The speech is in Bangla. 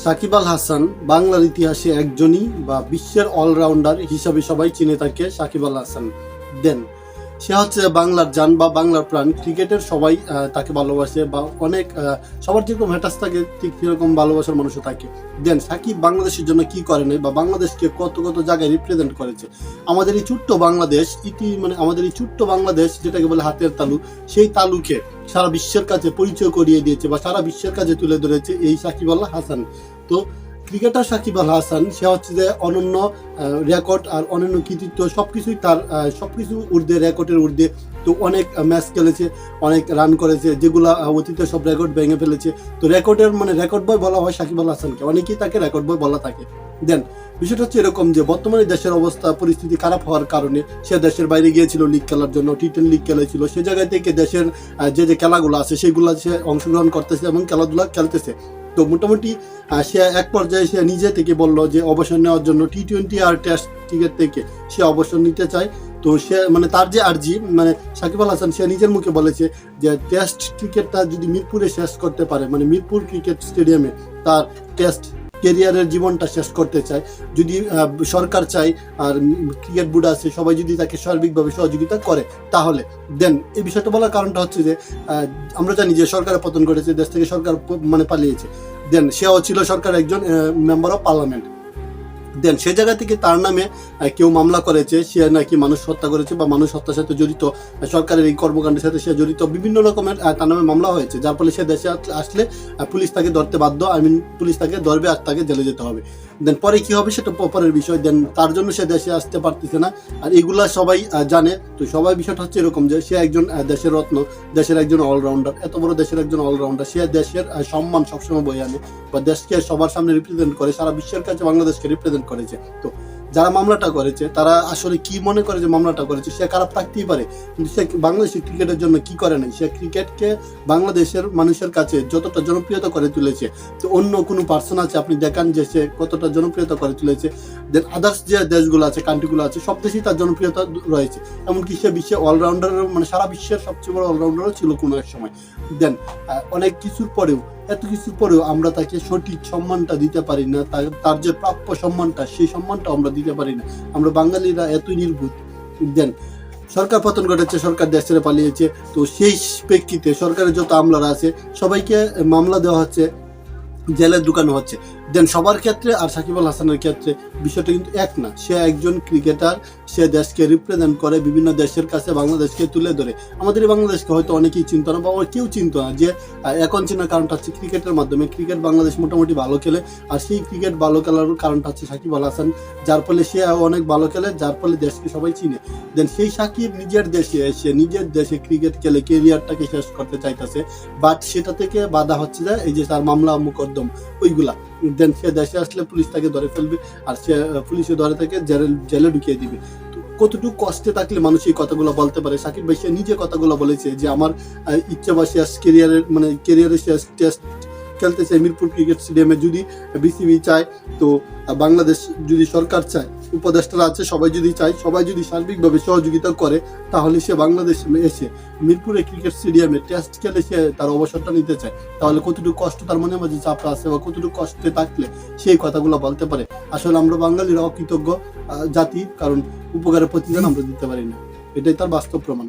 সাকিব আল হাসান বাংলার ইতিহাসে একজনই বা বিশ্বের অলরাউন্ডার হিসাবে সবাই চিনে থাকে। সাকিব আল হাসান দেন সে হচ্ছে বাংলার জান বা বাংলার প্রাণ। ক্রিকেটের সবাই তাকে ভালোবাসে বা অনেক সবার যেরকম হ্যাটাস থাকে ঠিক সেরকম ভালোবাসার মানুষও থাকে। দেন সাকিব বাংলাদেশের জন্য কি করে নাই বা বাংলাদেশকে কত কত জায়গায় রিপ্রেজেন্ট করেছে। আমাদের এই ছোট্ট বাংলাদেশ আমাদের এই ছোট্ট বাংলাদেশ যেটাকে বলে হাতের তালু, সেই তালুকে সারা বিশ্বের কাছে পরিচয় করিয়ে দিয়েছে বা সারা বিশ্বের কাছে তুলে ধরেছে এই সাকিব আল হাসান। তো ক্রিকেটার সাকিব আল হাসান সে হচ্ছে যে অনন্য রেকর্ড আর অনন্য কৃতিত্ব সবকিছুই তার, সবকিছু ঊর্ধ্বে, রেকর্ডের ঊর্ধ্বে। তো অনেক ম্যাচ খেলেছে, অনেক রান করেছে, যেগুলো অতীতে সব রেকর্ড ভেঙে ফেলেছে। তো রেকর্ডের রেকর্ড বয় বলা হয় সাকিব আল হাসানকে, অনেকেই তাকে রেকর্ড বয় বলা থাকে। দেন বিষয়টা হচ্ছে এরকম যে বর্তমানে দেশের অবস্থা পরিস্থিতি খারাপ হওয়ার কারণে সে দেশের বাইরে গিয়েছিল লিগ খেলার জন্য, টি10 লিগ খেলেছিল। সে জায়গায় থেকে দেশের যে খেলাগুলো আছে সেগুলো সে অংশগ্রহণ করতেছে এবং খেলাধুলা খেলতেছে। তো মোটামুটি সে এক পর্যায়ে সে নিজে থেকে বলল যে অবসর নেওয়ার জন্য টি20 আর টেস্ট ক্রিকেট থেকে সে অবসর নিতে চায়। তো সে তার যে আর্জি সাকিব আল হাসান সে নিজের মুখে বলেছে যে টেস্ট ক্রিকেটটা যদি মিরপুরে শেষ করতে পারে, মিরপুর ক্রিকেট স্টেডিয়ামে তার টেস্ট ক্যারিয়ারের জীবনটা শেষ করতে চায়, যদি সরকার চায় আর ক্রিকেট বোর্ড আছে সবাই যদি তাকে সার্বিকভাবে সহযোগিতা করে তাহলে। দেন এই বিষয়টা বলার কারণটা হচ্ছে যে আমরা জানি যে সরকারের পতন ঘটেছে, দেশ থেকে সরকার পালিয়েছে। দেন সেও ছিল সরকার একজন মেম্বার অফ পার্লামেন্ট। দেন সে জায়গা থেকে তার নামে কেউ মামলা করেছে, সে নাকি মানুষ হত্যা করেছে বা মানুষ হত্যার সাথে জড়িত, সরকারের এই কর্মকাণ্ডের সাথে সে জড়িত, বিভিন্ন রকমের তার নামে মামলা হয়েছে। যার ফলে সে দেশে আসলে পুলিশ তাকে ধরতে বাধ্য, পুলিশ তাকে ধরবে আর তাকে জেলে যেতে হবে। দেন পরে কি হবে সেটা পরের বিষয়। দেন তার জন্য সে দেশে আসতে পারতেছে না, আর এগুলা সবাই জানে। তো সবাই বিষয়টা হচ্ছে এরকম যে সে একজন দেশের রত্ন, দেশের একজন অলরাউন্ডার, এত বড় দেশের একজন অলরাউন্ডার। সে দেশের সম্মান সবসময় বয়ে আনে বা দেশকে সবার সামনে রিপ্রেজেন্ট করে, সারা বিশ্বের কাছে বাংলাদেশকে রিপ্রেজেন্ট করেছে। তো যারা মামলাটা করেছে তারা আসলে কি মনে করে যে মামলাটা করেছে, সে খারাপ থাকতেই পারে, কিন্তু সে বাংলাদেশের ক্রিকেটের জন্য কি করে নাই। সে ক্রিকেটকে বাংলাদেশের মানুষের কাছে যতটা জনপ্রিয়তা করে তুলেছে, তো অন্য কোনো পার্সন আছে আপনি দেখান যে সে কতটা জনপ্রিয়তা করে তুলেছে। দেন আদার্স যে দেশগুলো আছে, কান্ট্রিগুলো আছে, সব দেশেই তার জনপ্রিয়তা রয়েছে। এমনকি সে বিশ্বে অলরাউন্ডার, সারা বিশ্বের সবচেয়ে বড় অলরাউন্ডারও ছিল কোনো এক সময়। দেন অনেক কিছুর পরেও, এত কিছুর পরেও আমরা তাকে সঠিক সম্মানটা দিতে পারি না, তার যে প্রাপ্য সম্মানটা সেই সম্মানটা আমরা দিতে পারি না। আমরা বাঙালিরা এতই নির্ভুল। দেন সরকার পতন ঘটেছে, সরকার দেশ ছেড়ে পালিয়েছে। তো সেই প্রেক্ষিতে সরকারের যত আমলারা আছে সবাইকে মামলা দেওয়া হচ্ছে, জেলে ঢুকানো হচ্ছে। দেন সবার ক্ষেত্রে আর সাকিব আল হাসানের ক্ষেত্রে বিষয়টা কিন্তু এক না। সে একজন ক্রিকেটার, সে দেশকে রিপ্রেজেন্ট করে, বিভিন্ন দেশের কাছে বাংলাদেশকে তুলে ধরে। আমাদের বাংলাদেশকে হয়তো অনেকেই চিনত না বা কেউ চিনত না, যে এখন চেনার কারণটা হচ্ছে ক্রিকেটের মাধ্যমে। ক্রিকেট বাংলাদেশ মোটামুটি ভালো খেলে, আর সেই ক্রিকেট ভালো খেলার কারণটা হচ্ছে সাকিব আল হাসান, যার ফলে সে অনেক ভালো খেলে, যার ফলে দেশকে সবাই চিনে। দেন সেই সাকিব নিজের দেশে এসে নিজের দেশে ক্রিকেট খেলে কেরিয়ারটাকে শেষ করতে চাইতেছে, বাট সেটা থেকে বাধা হচ্ছে যে এই যে তার মামলা মোকদ্দম ওইগুলা। দেন সে দেশে আসলে পুলিশ তাকে ধরে ফেলবে, আর সে পুলিশে ধরে তাকে জেলে ঢুকিয়ে দিবে। কতটুকু কষ্টে থাকলে মানুষ এই কথাগুলো বলতে পারে। সাকিব ভাই সে নিজে কথাগুলো বলেছে যে আমার ইচ্ছা বা শেষ কেরিয়ারের শেষ টেস্ট খেলতে চাই মিরপুর ক্রিকেট স্টেডিয়ামে। যদি বিসিবি চায়, তো বাংলাদেশ যদি সরকার চায়, উপদেষ্টারা আছে, সবাই যদি চায়, সবাই যদি সার্বিকভাবে সহযোগিতা করে, তাহলে সে বাংলাদেশ এসে মিরপুরে ক্রিকেট স্টেডিয়ামে টেস্ট খেলে সে তার অবসরটা নিতে চায়। তাহলে কতটুকু কষ্ট তার মনে মাঝে চাপটা আছে বা কতটুকু কষ্টে থাকলে সেই কথাগুলো বলতে পারে। আসলে আমরা বাঙালিরা অকৃতজ্ঞ জাতি, কারণ উপকারের প্রতিদান আমরা দিতে পারি না। এটাই তার বাস্তব প্রমাণ।